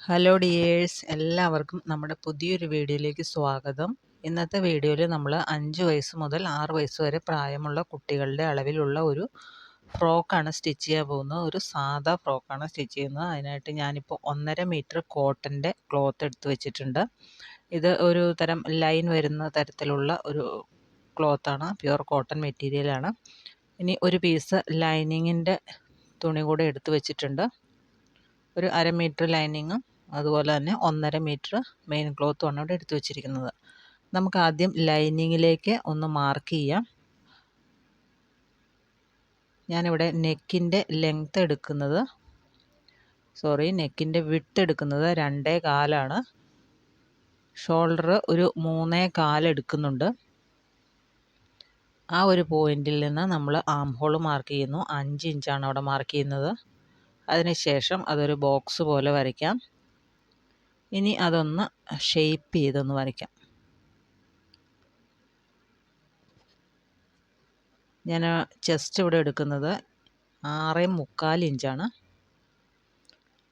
Hello dears, എല്ലാവർക്കും നമ്മുടെ പുതിയൊരു വീഡിയോയിലേക്ക് സ്വാഗതം. ഇന്നത്തെ വീഡിയോയിൽ നമ്മൾ 5 വയസ്സ് മുതൽ 6 വയസ്സ് വരെ പ്രായമുള്ള കുട്ടികളുടെ അളവിലുള്ള ഒരു ഫ്രോക്കാണ് സ്റ്റിച്ച് ചെയ്യാൻ പോകുന്നത്. ഒരു സാധാ ഫ്രോക്കാണ് സ്റ്റിച്ച് ചെയ്യുന്നത്. അതിനായിട്ട് ഞാനിപ്പോൾ 1.5 മീറ്റർ കോട്ടൻ്റെ ക്ലോത്ത് എടുത്ത് വെച്ചിട്ടുണ്ട്. ഇത് ഒരു തരം ലൈൻ വരുന്ന തരത്തിലുള്ള ഒരു ക്ലോത്താണ്, പ്യുവർ കോട്ടൺ മെറ്റീരിയലാണ്. ഇനി ഒരു പീസ് ലൈനിങ്ങിൻ്റെ തുണി കൂടെ എടുത്ത് വെച്ചിട്ടുണ്ട്. ഒരു 1/2 മീറ്റർ ലൈനിങ്ങും അതുപോലെ തന്നെ 1.5 മീറ്റർ മെയിൻ ക്ലോത്തുമാണ് ഇവിടെ എടുത്തു വെച്ചിരിക്കുന്നത്. നമുക്ക് ആദ്യം ലൈനിങ്ങിലേക്ക് ഒന്ന് മാർക്ക് ചെയ്യാം. ഞാനിവിടെ നെക്കിൻ്റെ ലെങ്ത്ത് എടുക്കുന്നത് നെക്കിൻ്റെ വിഡ്ത്ത് എടുക്കുന്നത് 2.25 ഷോൾഡർ ഒരു 3.25 എടുക്കുന്നുണ്ട്. ആ ഒരു പോയിന്റിൽ നിന്ന് നമ്മൾ ആം ഹോൾ മാർക്ക് ചെയ്യുന്നു. 5 ഇഞ്ചാണ് അവിടെ മാർക്ക് ചെയ്യുന്നത്. അതിനുശേഷം അതൊരു ബോക്സ് പോലെ വരയ്ക്കാം. ഇനി അതൊന്ന് ഷേപ്പ് ചെയ്തൊന്ന് വരയ്ക്കാം. ഞാൻ ചെസ്റ്റ് ഇവിടെ എടുക്കുന്നത് 6.25 ഇഞ്ചാണ്.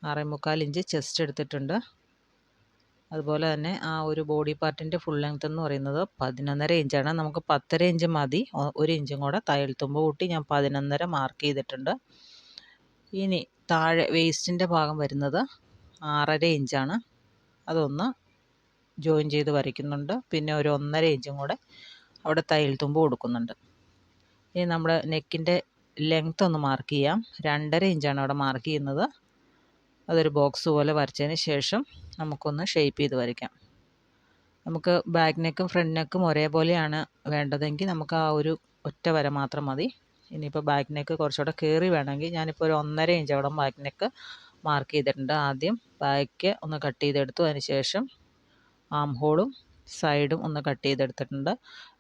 6.25 ഇഞ്ച് ചെസ്റ്റ് എടുത്തിട്ടുണ്ട്. അതുപോലെ തന്നെ ആ ഒരു ബോഡി പാർട്ടിൻ്റെ ഫുൾ ലെങ്ത് എന്ന് പറയുന്നത് 11.5 ഇഞ്ചാണ്. നമുക്ക് 10.5 ഇഞ്ച് മതി. 1 ഇഞ്ചും കൂടെ തയ്യൽ തുമ്പ് കൂട്ടി ഞാൻ 11.5 മാർക്ക് ചെയ്തിട്ടുണ്ട്. ഇനി താഴെ വേസ്റ്റിൻ്റെ ഭാഗം വരുന്നത് 6.5 ഇഞ്ചാണ്. അതൊന്ന് ജോയിൻ ചെയ്ത് വരയ്ക്കുന്നുണ്ട്. പിന്നെ ഒരു 1.5 ഇഞ്ചും കൂടെ അവിടെ തയ്യൽ തുമ്പ് കൊടുക്കുന്നുണ്ട്. ഇനി നമ്മുടെ നെക്കിൻ്റെ ലെങ്ത്ത് ഒന്ന് മാർക്ക് ചെയ്യാം. 2.5 ഇഞ്ചാണ് അവിടെ മാർക്ക് ചെയ്യുന്നത്. അതൊരു ബോക്സ് പോലെ വരച്ചതിന് ശേഷം നമുക്കൊന്ന് ഷേപ്പ് ചെയ്ത് വരയ്ക്കാം. നമുക്ക് ബാക്ക് നെക്കും ഫ്രണ്ട് നെക്കും ഒരേപോലെയാണ് വേണ്ടതെങ്കിൽ നമുക്ക് ആ ഒരു ഒറ്റ വര മാത്രം മതി. ഇനിയിപ്പോൾ ബാക്ക് നെക്ക് കുറച്ചുകൂടെ കയറി വേണമെങ്കിൽ ഞാനിപ്പോൾ ഒരു 1.5 ഇഞ്ച് അവിടെ ബാക്ക് നെക്ക് മാർക്ക് ചെയ്തിട്ടുണ്ട്. ആദ്യം ബാക്ക് ഒന്ന് കട്ട് ചെയ്തെടുത്തു. അതിന് ശേഷം ആം ഹോളും സൈഡും ഒന്ന് കട്ട് ചെയ്തെടുത്തിട്ടുണ്ട്.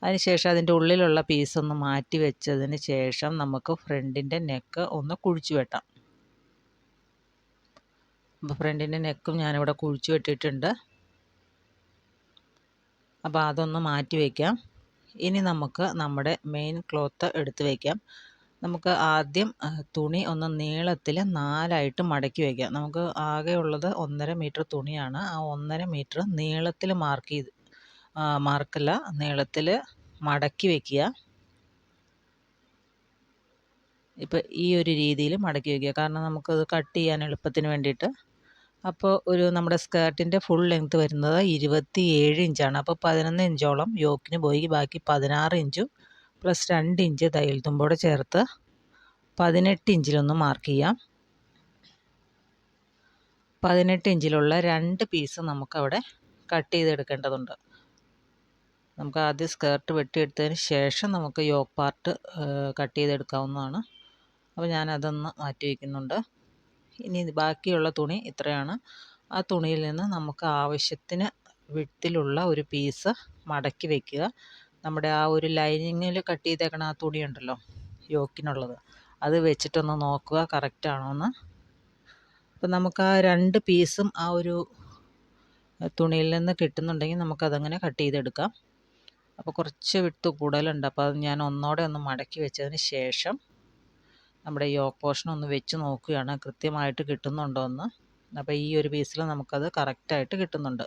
അതിനുശേഷം അതിൻ്റെ ഉള്ളിലുള്ള പീസ് ഒന്ന് മാറ്റി വെച്ചതിന് ശേഷം നമുക്ക് ഫ്രണ്ടിൻ്റെ നെക്ക് ഒന്ന് കുഴിച്ചു വെട്ടാം. അപ്പോൾ ഫ്രണ്ടിൻ്റെ നെക്കും ഞാനിവിടെ കുഴിച്ചു വെട്ടിയിട്ടുണ്ട്. അപ്പോൾ അതൊന്ന് മാറ്റി വയ്ക്കാം. ഇനി നമുക്ക് നമ്മുടെ മെയിൻ ക്ലോത്ത് എടുത്ത് വയ്ക്കാം. നമുക്ക് ആദ്യം തുണി ഒന്ന് നീളത്തിൽ 4ആയിട്ട് മടക്കി വയ്ക്കാം. നമുക്ക് ആകെ ഉള്ളത് 1.5 മീറ്റർ തുണിയാണ്. ആ 1.5 മീറ്റർ നീളത്തിൽ നീളത്തിൽ മടക്കി വയ്ക്കുക. ഇപ്പോൾ ഈ ഒരു രീതിയിൽ മടക്കി വയ്ക്കുക. കാരണം നമുക്കത് കട്ട് ചെയ്യാൻ എളുപ്പത്തിന് വേണ്ടിയിട്ട്. അപ്പോൾ നമ്മുടെ സ്കേർട്ടിൻ്റെ ഫുൾ ലെങ്ത്ത് വരുന്നത് 27 ഇഞ്ചാണ്. അപ്പോൾ 11 ഇഞ്ചോളം യോക്കിന് പോയി. ബാക്കി 16 ഇഞ്ചും പ്ലസ് 2 ഇഞ്ച് തയ്യൽ തുമ്പോടെ ചേർത്ത് 18 ഇഞ്ചിലൊന്ന് മാർക്ക് ചെയ്യാം. 18 ഇഞ്ചിലുള്ള 2 പീസ് നമുക്കവിടെ കട്ട് ചെയ്തെടുക്കേണ്ടതുണ്ട്. നമുക്ക് ആദ്യം സ്കേർട്ട് വെട്ടിയെടുത്തതിന് ശേഷം നമുക്ക് യോക്ക് പാർട്ട് കട്ട് ചെയ്തെടുക്കാവുന്നതാണ്. അപ്പോൾ ഞാനതൊന്ന് മാറ്റി വയ്ക്കുന്നുണ്ട്. ഇനി ബാക്കിയുള്ള തുണി ഇത്രയാണ്. ആ തുണിയിൽ നിന്ന് നമുക്ക് ആവശ്യത്തിന് വിഡ്ത്തിലുള്ള ഒരു പീസ് മടക്കി വയ്ക്കുക. നമ്മുടെ ആ ഒരു ലൈനിങ്ങിൽ കട്ട് ചെയ്തേക്കണ ആ തുണി ഉണ്ടല്ലോ, യോക്കിനുള്ളത്, അത് വെച്ചിട്ടൊന്ന് നോക്കുക കറക്റ്റാണോ എന്ന്. അപ്പം നമുക്ക് ആ 2 പീസും ആ ഒരു തുണിയിൽ നിന്ന് കിട്ടുന്നുണ്ടെങ്കിൽ നമുക്കതങ്ങനെ കട്ട് ചെയ്തെടുക്കാം. അപ്പോൾ കുറച്ച് വിഡ്ത്ത് കൂടുതലുണ്ട്. അപ്പോൾ അത് ഞാൻ ഒന്നോടെ ഒന്ന് മടക്കി വെച്ചതിന് ശേഷം നമ്മുടെ യോക്ക് പോർഷൻ ഒന്ന് വെച്ച് നോക്കുകയാണ് കൃത്യമായിട്ട് കിട്ടുന്നുണ്ടോ എന്ന്. അപ്പോൾ ഈ ഒരു പീസിൽ നമുക്കത് കറക്റ്റായിട്ട് കിട്ടുന്നുണ്ട്.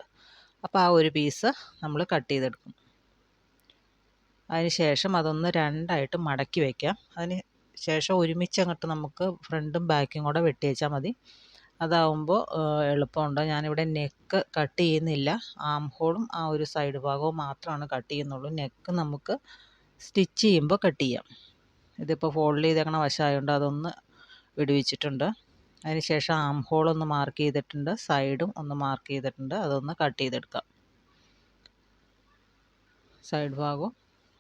അപ്പോൾ ആ ഒരു പീസ് നമ്മൾ കട്ട് ചെയ്തെടുക്കും. അതിന് ശേഷം അതൊന്ന് 2ആയിട്ട് മടക്കി വയ്ക്കാം. അതിന് ശേഷം ഒരുമിച്ച് അങ്ങോട്ട് നമുക്ക് ഫ്രണ്ടും ബാക്കും കൂടെ വെട്ടി വെച്ചാൽ മതി. അതാവുമ്പോൾ എളുപ്പമുണ്ട്. ഞാനിവിടെ നെക്ക് കട്ട് ചെയ്യുന്നില്ല. ആം ഹോളും ആ ഒരു സൈഡ് ഭാഗവും മാത്രമാണ് കട്ട് ചെയ്യുന്നുള്ളൂ. നെക്ക് നമുക്ക് സ്റ്റിച്ച് ചെയ്യുമ്പോൾ കട്ട് ചെയ്യാം. ഇതിപ്പോൾ ഫോൾഡ് ചെയ്തേക്കണ വശമായതുകൊണ്ട് അതൊന്ന് വിടുവിച്ചിട്ടുണ്ട്. അതിന് ശേഷം ആം ഹോളൊന്ന് മാർക്ക് ചെയ്തിട്ടുണ്ട്. സൈഡും ഒന്ന് മാർക്ക് ചെയ്തിട്ടുണ്ട്. അതൊന്ന് കട്ട് ചെയ്തെടുക്കാം. സൈഡ് ഭാഗവും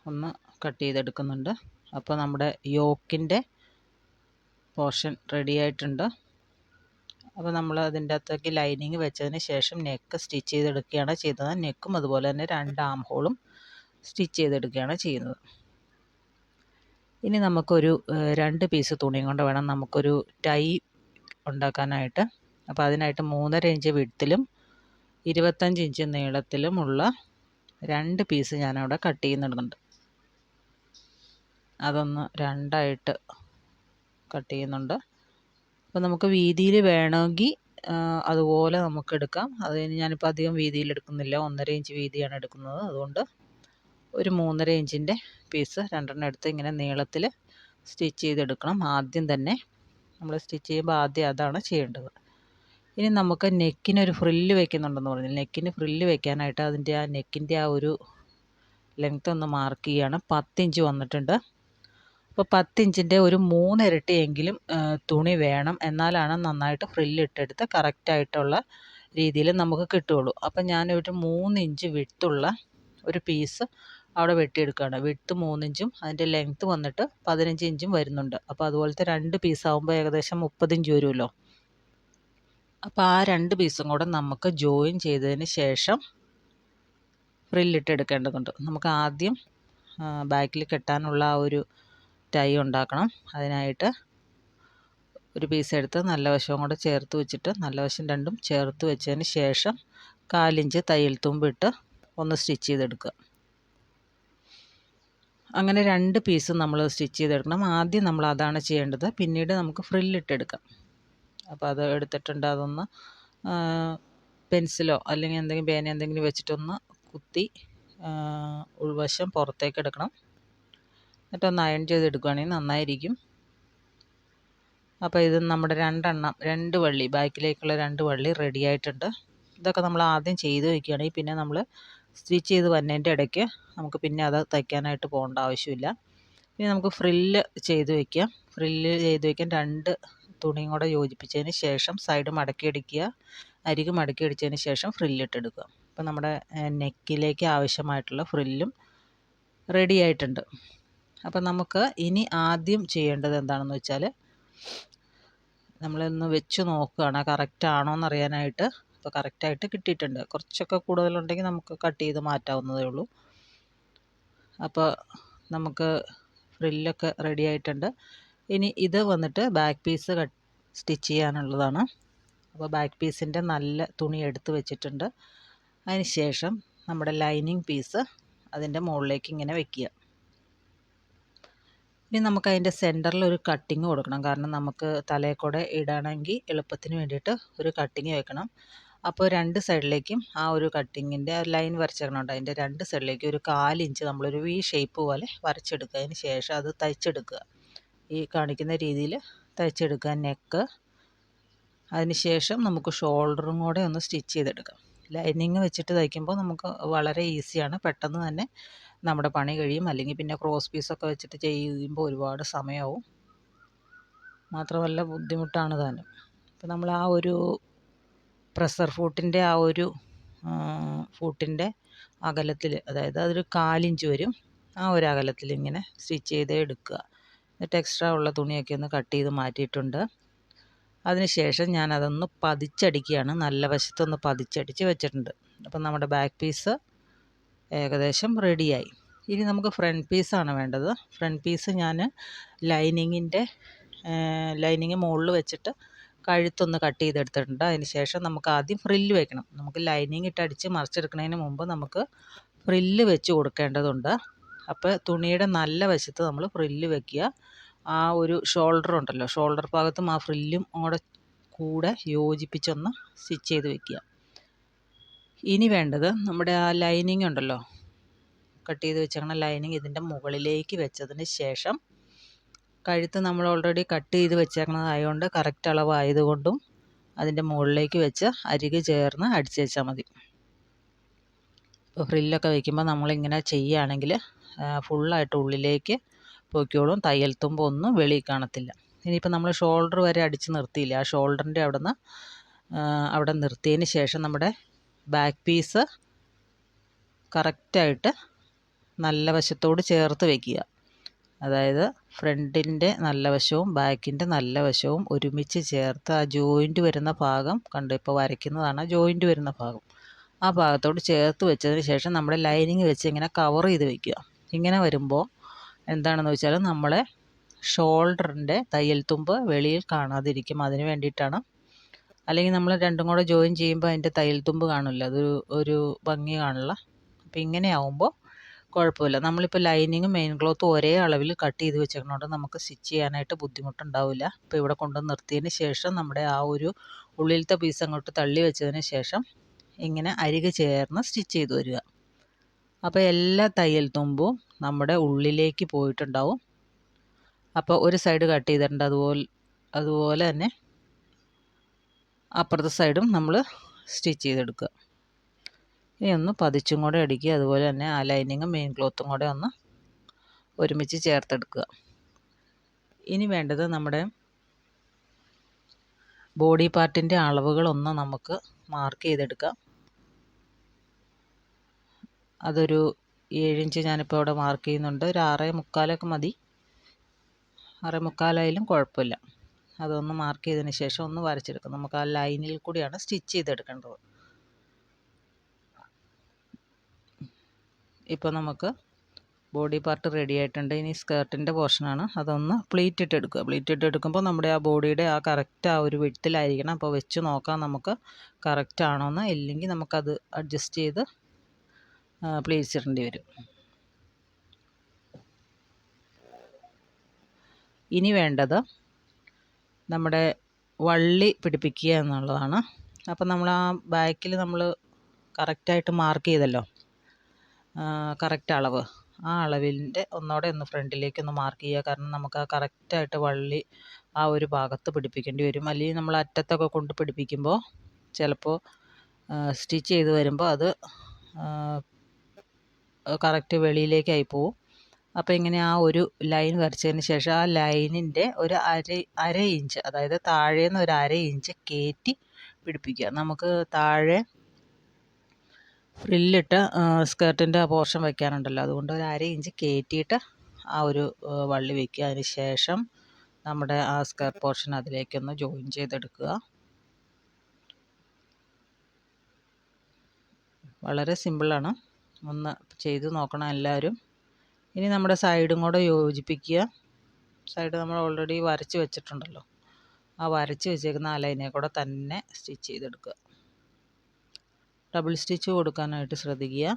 ഒന്ന് കട്ട് ചെയ്തെടുക്കുന്നുണ്ട്. അപ്പോൾ നമ്മുടെ യോക്കിൻ്റെ പോർഷൻ റെഡി ആയിട്ടുണ്ട്. അപ്പോൾ നമ്മൾ അതിൻ്റെ അകത്തേക്ക് ലൈനിങ് വെച്ചതിന് ശേഷം നെക്ക് സ്റ്റിച്ച് ചെയ്തെടുക്കുകയാണ് ചെയ്തത്. നെക്കും അതുപോലെ തന്നെ 2 ആം ഹോളും സ്റ്റിച്ച് ചെയ്തെടുക്കുകയാണ് ചെയ്യുന്നത്. ഇനി നമുക്കൊരു 2 പീസ് തുണിയും കൊണ്ട് വേണം നമുക്കൊരു ടൈ ഉണ്ടാക്കാനായിട്ട്. അപ്പോൾ അതിനായിട്ട് 3.5 ഇഞ്ച് വിഡ്ത്തിലും 25 ഇഞ്ച് നീളത്തിലുമുള്ള 2 പീസ് ഞാനവിടെ കട്ട് ചെയ്യുന്നുണ്ട്. അതൊന്ന് 2ആയിട്ട് കട്ട് ചെയ്യുന്നുണ്ട്. അപ്പോൾ നമുക്ക് വീതിയിൽ വേണമെങ്കിൽ അതുപോലെ നമുക്ക് എടുക്കാം. അതിന് ഞാനിപ്പോൾ അധികം വീതിയിൽ എടുക്കുന്നില്ല, 1.5 ഇഞ്ച് വീതിയാണ് എടുക്കുന്നത്. അതുകൊണ്ട് ഒരു 3.5 ഇഞ്ചിൻ്റെ പീസ് 2 എടുത്ത് ഇങ്ങനെ നീളത്തിൽ സ്റ്റിച്ച് ചെയ്തെടുക്കണം. ആദ്യം തന്നെ നമ്മൾ സ്റ്റിച്ച് ചെയ്യുമ്പോൾ ആദ്യം അതാണ് ചെയ്യേണ്ടത്. ഇനി നമുക്ക് നെക്കിനൊരു ഫ്രില്ല് വെക്കുന്നുണ്ടെന്ന് പറഞ്ഞു. നെക്കിന് ഫ്രില്ല് വെക്കാനായിട്ട് അതിൻ്റെ ആ നെക്കിൻ്റെ ആ ഒരു ലെങ്ത്ത് ഒന്ന് മാർക്ക് ചെയ്യുകയാണ്. 10 ഇഞ്ച് വന്നിട്ടുണ്ട്. അപ്പോൾ 10 ഇഞ്ചിൻ്റെ ഒരു 3 ഇരട്ടിയെങ്കിലും തുണി വേണം. എന്നാലാണ് നന്നായിട്ട് ഫ്രില്ല് ഇട്ടെടുത്ത് കറക്റ്റായിട്ടുള്ള രീതിയിൽ നമുക്ക് കിട്ടുകയുള്ളൂ. അപ്പം ഞാനൊരു 3 ഇഞ്ച് വിട്ടുള്ള ഒരു പീസ് അവിടെ വെട്ടിയെടുക്കുകയാണ്. വിട്ട് 3 ഇഞ്ചും അതിൻ്റെ ലെങ്ത്ത് വന്നിട്ട് 15 ഇഞ്ചും വരുന്നുണ്ട്. അപ്പോൾ അതുപോലത്തെ 2 പീസാകുമ്പോൾ ഏകദേശം 30 ഇഞ്ച് വരുമല്ലോ. അപ്പോൾ ആ 2 പീസും കൂടെ നമുക്ക് ജോയിൻ ചെയ്തതിന് ശേഷം ഫ്രില്ലിട്ട് എടുക്കേണ്ടതുണ്ട്. നമുക്ക് ആദ്യം ബാക്കിൽ കെട്ടാനുള്ള ആ ഒരു ടൈ ഉണ്ടാക്കണം. അതിനായിട്ട് ഒരു പീസ് എടുത്ത് നല്ല വശവും കൂടെ ചേർത്ത് വെച്ചിട്ട് നല്ല വശം രണ്ടും ചേർത്ത് വെച്ചതിന് ശേഷം 1/4 ഇഞ്ച് തയ്യൽ തുമ്പിട്ട് ഒന്ന് സ്റ്റിച്ച് ചെയ്തെടുക്കുക. അങ്ങനെ 2 പീസും നമ്മൾ സ്റ്റിച്ച് ചെയ്തെടുക്കണം. ആദ്യം നമ്മൾ അതാണ് ചെയ്യേണ്ടത്. പിന്നീട് നമുക്ക് ഫ്രില്ലിട്ടെടുക്കാം. അപ്പോൾ അത് എടുത്തിട്ടുണ്ട്. അതൊന്ന് പെൻസിലോ അല്ലെങ്കിൽ എന്തെങ്കിലും പേന എന്തെങ്കിലും വെച്ചിട്ടൊന്ന് കുത്തി ഉൾവശം പുറത്തേക്ക് എടുക്കണം. എന്നിട്ടൊന്ന് അയൺ ചെയ്തെടുക്കുകയാണെങ്കിൽ നന്നായിരിക്കും. അപ്പോൾ ഇത് നമ്മുടെ 2 വള്ളി ബാക്കിലേക്കുള്ള 2 വള്ളി റെഡി ആയിട്ടുണ്ട്. ഇതൊക്കെ നമ്മൾ ആദ്യം ചെയ്ത് വയ്ക്കുകയാണെങ്കിൽ പിന്നെ നമ്മൾ സ്റ്റിച്ച് ചെയ്ത് വന്നതിൻ്റെ ഇടയ്ക്ക് നമുക്ക് പിന്നെ അത് തയ്ക്കാനായിട്ട് പോകേണ്ട ആവശ്യമില്ല. ഇനി നമുക്ക് ഫ്രില്ല് ചെയ്ത് വയ്ക്കാം. ഫ്രില്ല് ചെയ്ത് വയ്ക്കാൻ 2 തുണിയും കൂടെ യോജിപ്പിച്ചതിന് ശേഷം സൈഡ് മടക്കിയടിക്കുക. അരികു മടക്കിയടിച്ചതിന് ശേഷം ഫ്രില്ലിട്ടെടുക്കുക. അപ്പോൾ നമ്മുടെ നെക്കിലേക്ക് ആവശ്യമായിട്ടുള്ള ഫ്രില്ലും റെഡി ആയിട്ടുണ്ട്. അപ്പോൾ നമുക്ക് ഇനി ആദ്യം ചെയ്യേണ്ടത് എന്താണെന്ന് വെച്ചാൽ നമ്മളൊന്ന് വെച്ച് നോക്കുകയാണ് കറക്റ്റ് ആണോ എന്നറിയാനായിട്ട്. അപ്പോൾ കറക്റ്റായിട്ട് കിട്ടിയിട്ടുണ്ട്. കുറച്ചൊക്കെ കൂടുതലുണ്ടെങ്കിൽ നമുക്ക് കട്ട് ചെയ്ത് മാറ്റാവുന്നതേ ഉള്ളൂ. അപ്പോൾ നമുക്ക് ഫ്രില്ലൊക്കെ റെഡി ആയിട്ടുണ്ട്. ഇനി ഇത് വന്നിട്ട് ബാക്ക് പീസ് സ്റ്റിച്ച് ചെയ്യാനുള്ളതാണ്. അപ്പോൾ ബാക്ക് പീസിൻ്റെ നല്ല തുണി എടുത്ത് വെച്ചിട്ടുണ്ട്. അതിന് ശേഷം നമ്മുടെ ലൈനിങ് പീസ് അതിൻ്റെ മുകളിലേക്ക് ഇങ്ങനെ വെക്കുക. ഇനി നമുക്ക് അതിൻ്റെ സെൻറ്ററിൽ ഒരു കട്ടിങ് കൊടുക്കണം. കാരണം നമുക്ക് തലയിൽ കൂടെ ഇടണമെങ്കിൽ എളുപ്പത്തിന് വേണ്ടിയിട്ട് ഒരു കട്ടിങ് വെക്കണം. അപ്പോൾ 2 സൈഡിലേക്കും ആ ഒരു കട്ടിങ്ങിൻ്റെ ലൈൻ വരച്ചിടണുണ്ട്. അതിൻ്റെ 2 സൈഡിലേക്ക് ഒരു 1/4 ഇഞ്ച് നമ്മളൊരു വി ഷേപ്പ് പോലെ വരച്ചെടുക്കുക. അതിന് ശേഷം അത് തയ്ച്ചെടുക്കുക. ഈ കാണിക്കുന്ന രീതിയിൽ തയ്ച്ചെടുക്കുക നെക്ക്. അതിന് ശേഷം നമുക്ക് ഷോൾഡറും കൂടെ ഒന്ന് സ്റ്റിച്ച് ചെയ്തെടുക്കാം. ലൈനിങ് വെച്ചിട്ട് തയ്ക്കുമ്പോൾ നമുക്ക് വളരെ ഈസിയാണ്. പെട്ടെന്ന് തന്നെ നമ്മുടെ പണി കഴിയും. അല്ലെങ്കിൽ പിന്നെ ക്രോസ് പീസൊക്കെ വെച്ചിട്ട് ചെയ്യുമ്പോൾ ഒരുപാട് സമയമാവും. മാത്രമല്ല ബുദ്ധിമുട്ടാണ് താനും. അപ്പോൾ നമ്മൾ ആ ഒരു പ്രഷർ ഫൂട്ടിൻ്റെ ആ ഒരു ഫൂട്ടിൻ്റെ അകലത്തിൽ, അതായത് അതൊരു 1/4 ഇഞ്ച് വരും, ആ ഒരു അകലത്തിൽ ഇങ്ങനെ സ്റ്റിച്ച് ചെയ്ത് എടുക്കുക. എന്നിട്ട് എക്സ്ട്രാ ഉള്ള തുണിയൊക്കെ ഒന്ന് കട്ട് ചെയ്ത് മാറ്റിയിട്ടുണ്ട്. അതിനുശേഷം ഞാനതൊന്ന് പതിച്ചടിക്കുകയാണ്. നല്ല വശത്തൊന്ന് പതിച്ചടിച്ച് വെച്ചിട്ടുണ്ട്. അപ്പം നമ്മുടെ ബാക്ക് പീസ് ഏകദേശം റെഡിയായി. ഇനി നമുക്ക് ഫ്രണ്ട് പീസാണ് വേണ്ടത്. ഫ്രണ്ട് പീസ് ഞാൻ ലൈനിങ് മുകളിൽ വെച്ചിട്ട് കഴുത്തൊന്ന് കട്ട് ചെയ്തെടുത്തിട്ടുണ്ട്. അതിന് ശേഷം നമുക്ക് ആദ്യം ഫ്രില്ല് വെക്കണം. നമുക്ക് ലൈനിങ് ഇട്ട് അടിച്ച് മറിച്ചെടുക്കുന്നതിന് മുമ്പ് നമുക്ക് ഫ്രില്ല് വെച്ച് കൊടുക്കേണ്ടതുണ്ട്. അപ്പോൾ തുണിയുടെ നല്ല വശത്ത് നമ്മൾ ഫ്രില്ല് വെക്കുക. ആ ഒരു ഷോൾഡർ ഉണ്ടല്ലോ, ഷോൾഡർ ഭാഗത്തും ആ ഫ്രില്ലും കൂടെ യോജിപ്പിച്ചൊന്ന് സ്റ്റിച്ച് ചെയ്ത് വെക്കുക. ഇനി വേണ്ടത് നമ്മുടെ ആ ലൈനിങ് ഉണ്ടല്ലോ, കട്ട് ചെയ്ത് വെച്ചേക്കണ ലൈനിങ് ഇതിൻ്റെ മുകളിലേക്ക് വെച്ചതിന് ശേഷം കഴുത്ത് നമ്മൾ ഓൾറെഡി കട്ട് ചെയ്ത് വെച്ചേക്കണതായതുകൊണ്ട് കറക്റ്റ് അളവായതുകൊണ്ടും അതിൻ്റെ മുകളിലേക്ക് വെച്ച് അരികെ ചേർന്ന് അടിച്ച് വെച്ചാൽ മതി. ഇപ്പോൾ ഫ്രില്ലൊക്കെ വയ്ക്കുമ്പോൾ നമ്മളിങ്ങനെ ചെയ്യുകയാണെങ്കിൽ ഫുള്ളായിട്ട് ഉള്ളിലേക്ക് പൊയ്ക്കോളും. തയ്യൽ തുമ്പൊന്നും വെളിയിൽ കാണത്തില്ല. ഇനിയിപ്പോൾ നമ്മൾ ഷോൾഡർ വരെ അടിച്ച് നിർത്തിയില്ല. ആ ഷോൾഡറിൻ്റെ അവിടെ നിർത്തിയതിന് ശേഷം നമ്മുടെ ബാക്ക് പീസ് കറക്റ്റായിട്ട് നല്ല വശത്തോട് ചേർത്ത് വയ്ക്കുക. അതായത് ഫ്രണ്ടിൻ്റെ നല്ല വശവും ബാക്കിൻ്റെ നല്ല വശവും ഒരുമിച്ച് ചേർത്ത് ആ ജോയിൻറ്റ് വരുന്ന ഭാഗം ഇപ്പോൾ വരയ്ക്കുന്നതാണ് ജോയിൻറ്റ് വരുന്ന ഭാഗം. ആ ഭാഗത്തോട് ചേർത്ത് വെച്ചതിന് ശേഷം നമ്മുടെ ലൈനിങ് വെച്ച് ഇങ്ങനെ കവർ ചെയ്ത് വയ്ക്കുക. ഇങ്ങനെ വരുമ്പോൾ എന്താണെന്ന് വെച്ചാൽ നമ്മളെ ഷോൾഡറിൻ്റെ തയ്യൽ തുമ്പ് വെളിയിൽ കാണാതിരിക്കും. അതിന് വേണ്ടിയിട്ടാണ്. അല്ലെങ്കിൽ നമ്മൾ രണ്ടും കൂടെ ജോയിൻ ചെയ്യുമ്പോൾ അതിൻ്റെ തയ്യൽ തുമ്പ് കാണില്ല, അത് ഒരു ഭംഗി കാണില്ല. അപ്പോൾ ഇങ്ങനെ ആവുമ്പോൾ കുഴപ്പമില്ല. നമ്മളിപ്പോൾ ലൈനിങ്ങും മെയിൻ ക്ലോത്തും ഒരേ അളവിൽ കട്ട് ചെയ്ത് വെച്ചേക്കുന്നതുകൊണ്ട് നമുക്ക് സ്റ്റിച്ച് ചെയ്യാനായിട്ട് ബുദ്ധിമുട്ടുണ്ടാവില്ല. ഇപ്പോൾ ഇവിടെ കൊണ്ട് നിർത്തിയതിന് ശേഷം നമ്മുടെ ആ ഒരു ഉള്ളിലത്തെ പീസ് അങ്ങോട്ട് തള്ളി വെച്ചതിന് ശേഷം ഇങ്ങനെ അരികെ ചേർന്ന് സ്റ്റിച്ച് ചെയ്ത് വരിക. അപ്പോൾ എല്ലാ തയ്യൽ തുമ്പും നമ്മുടെ ഉള്ളിലേക്ക് പോയിട്ടുണ്ടാവും. അപ്പോൾ ഒരു സൈഡ് കട്ട് ചെയ്തിട്ടുണ്ട്, അതുപോലെ തന്നെ അപ്പുറത്തെ സൈഡും നമ്മൾ സ്റ്റിച്ച് ചെയ്തെടുക്കുക. ഇനി ഒന്ന് പതിച്ചും കൂടെ അടിക്കുക. അതുപോലെ തന്നെ ആ ലൈനിങ്ങും മെയിൻ ക്ലോത്തും കൂടെ ഒന്ന് ഒരുമിച്ച് ചേർത്തെടുക്കുക. ഇനി വേണ്ടത് നമ്മുടെ ബോഡി പാർട്ടിൻ്റെ അളവുകളൊന്ന് നമുക്ക് മാർക്ക് ചെയ്തെടുക്കാം. അതൊരു 7 ഇഞ്ച് ഞാനിപ്പോൾ ഇവിടെ മാർക്ക് ചെയ്യുന്നുണ്ട്. ഒരു 6.25 മതി. 6.25 കുഴപ്പമില്ല. അതൊന്ന് മാർക്ക് ചെയ്തതിന് ശേഷം ഒന്ന് വരച്ചെടുക്കാം. നമുക്ക് ആ ലൈനിൽ കൂടിയാണ് സ്റ്റിച്ച് ചെയ്തെടുക്കേണ്ടത്. ഇപ്പോൾ നമുക്ക് ബോഡി പാർട്ട് റെഡി ആയിട്ടുണ്ട്. ഇനി സ്കേർട്ടിൻ്റെ പോർഷനാണ്. അതൊന്ന് പ്ലീറ്റ് ഇട്ട് എടുക്കുക. പ്ലീറ്റ് ഇട്ട് എടുക്കുമ്പോൾ നമ്മുടെ ആ ബോഡിയുടെ ആ കറക്റ്റ് ആ ഒരു വിഡ്ത്തിലായിരിക്കണം. അപ്പോൾ വെച്ച് നോക്കാം നമുക്ക് കറക്റ്റ് ആണോയെന്ന്. ഇല്ലെങ്കിൽ നമുക്കത് അഡ്ജസ്റ്റ് ചെയ്ത് പ്ലീറ്റ്സ് ഇടേണ്ടി വരും. ഇനി വേണ്ടത് നമ്മുടെ വള്ളി പിടിപ്പിക്കുക എന്നുള്ളതാണ്. അപ്പം നമ്മൾ ആ ബാക്കിൽ നമ്മൾ കറക്റ്റായിട്ട് മാർക്ക് ചെയ്തല്ലോ കറക്റ്റ് അളവ്. ആ അളവിൻ്റെ ഒന്നോടെ ഒന്ന് ഫ്രണ്ടിലേക്കൊന്ന് മാർക്ക് ചെയ്യുക. കാരണം നമുക്ക് ആ കറക്റ്റായിട്ട് വള്ളി ആ ഒരു ഭാഗത്ത് പിടിപ്പിക്കേണ്ടി വരും. അല്ലെങ്കിൽ നമ്മൾ അറ്റത്തൊക്കെ കൊണ്ട് പിടിപ്പിക്കുമ്പോൾ ചിലപ്പോൾ സ്റ്റിച്ച് ചെയ്ത് വരുമ്പോൾ അത് കറക്റ്റ് വെളിയിലേക്കായി പോവും. അപ്പോൾ ഇങ്ങനെ ആ ഒരു ലൈൻ വരച്ചതിന് ശേഷം ആ ലൈനിൻ്റെ ഒരു അര ഇഞ്ച്, അതായത് താഴേന്ന് ഒരു അര ഇഞ്ച് കയറ്റി പിടിപ്പിക്കുക. നമുക്ക് താഴെ ഫ്രില്ലിട്ട് സ്കേർട്ടിൻ്റെ പോർഷൻ വയ്ക്കാനുണ്ടല്ലോ, അതുകൊണ്ട് ഒരു അര ഇഞ്ച് കയറ്റിയിട്ട് ആ ഒരു വള്ളി വയ്ക്കുക. അതിന് ശേഷം നമ്മുടെ ആ സ്കേർട്ട് പോർഷൻ അതിലേക്കൊന്ന് ജോയിൻ ചെയ്തെടുക്കുക. വളരെ സിമ്പിളാണ്, ഒന്ന് ചെയ്ത് നോക്കണം എല്ലാവരും. ഇനി നമ്മുടെ സൈഡും കൂടെ യോജിപ്പിക്കുക. സൈഡ് നമ്മൾ ഓൾറെഡി വരച്ച് വെച്ചിട്ടുണ്ടല്ലോ, ആ വരച്ച് വെച്ചേക്കുന്ന ആ ലൈനെ കൂടെ തന്നെ സ്റ്റിച്ച് ചെയ്തെടുക്കുക. ഡബിൾ സ്റ്റിച്ച് കൊടുക്കാനായിട്ട് ശ്രദ്ധിക്കുക.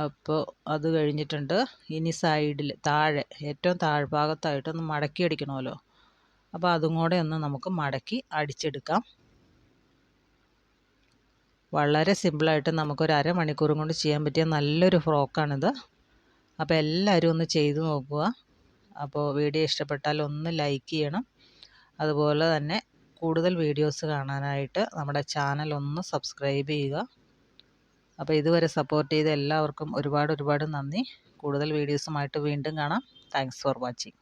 അപ്പോൾ അത് കഴിഞ്ഞിട്ടുണ്ട്. ഇനി സൈഡിൽ താഴെ ഏറ്റവും താഴ്ഭാഗത്തായിട്ടൊന്ന് മടക്കി അടിക്കണമല്ലോ, അപ്പോൾ അതും കൂടെ ഒന്ന് നമുക്ക് മടക്കി അടിച്ചെടുക്കാം. വളരെ സിമ്പിളായിട്ട് നമുക്കൊരു അരമണിക്കൂറും കൊണ്ട് ചെയ്യാൻ പറ്റിയ നല്ലൊരു ഫ്രോക്കാണിത്. അപ്പോൾ എല്ലാവരും ഒന്ന് ചെയ്ത് നോക്കുക. അപ്പോൾ വീഡിയോ ഇഷ്ടപ്പെട്ടാൽ ഒന്ന് ലൈക്ക് ചെയ്യണം. അതുപോലെ തന്നെ കൂടുതൽ വീഡിയോസ് കാണാനായിട്ട് നമ്മുടെ ചാനൽ ഒന്ന് സബ്സ്ക്രൈബ് ചെയ്യുക. അപ്പോൾ ഇതുവരെ സപ്പോർട്ട് ചെയ്ത എല്ലാവർക്കും ഒരുപാട് നന്ദി. കൂടുതൽ വീഡിയോസുമായിട്ട് വീണ്ടും കാണാം. Thanks for watching.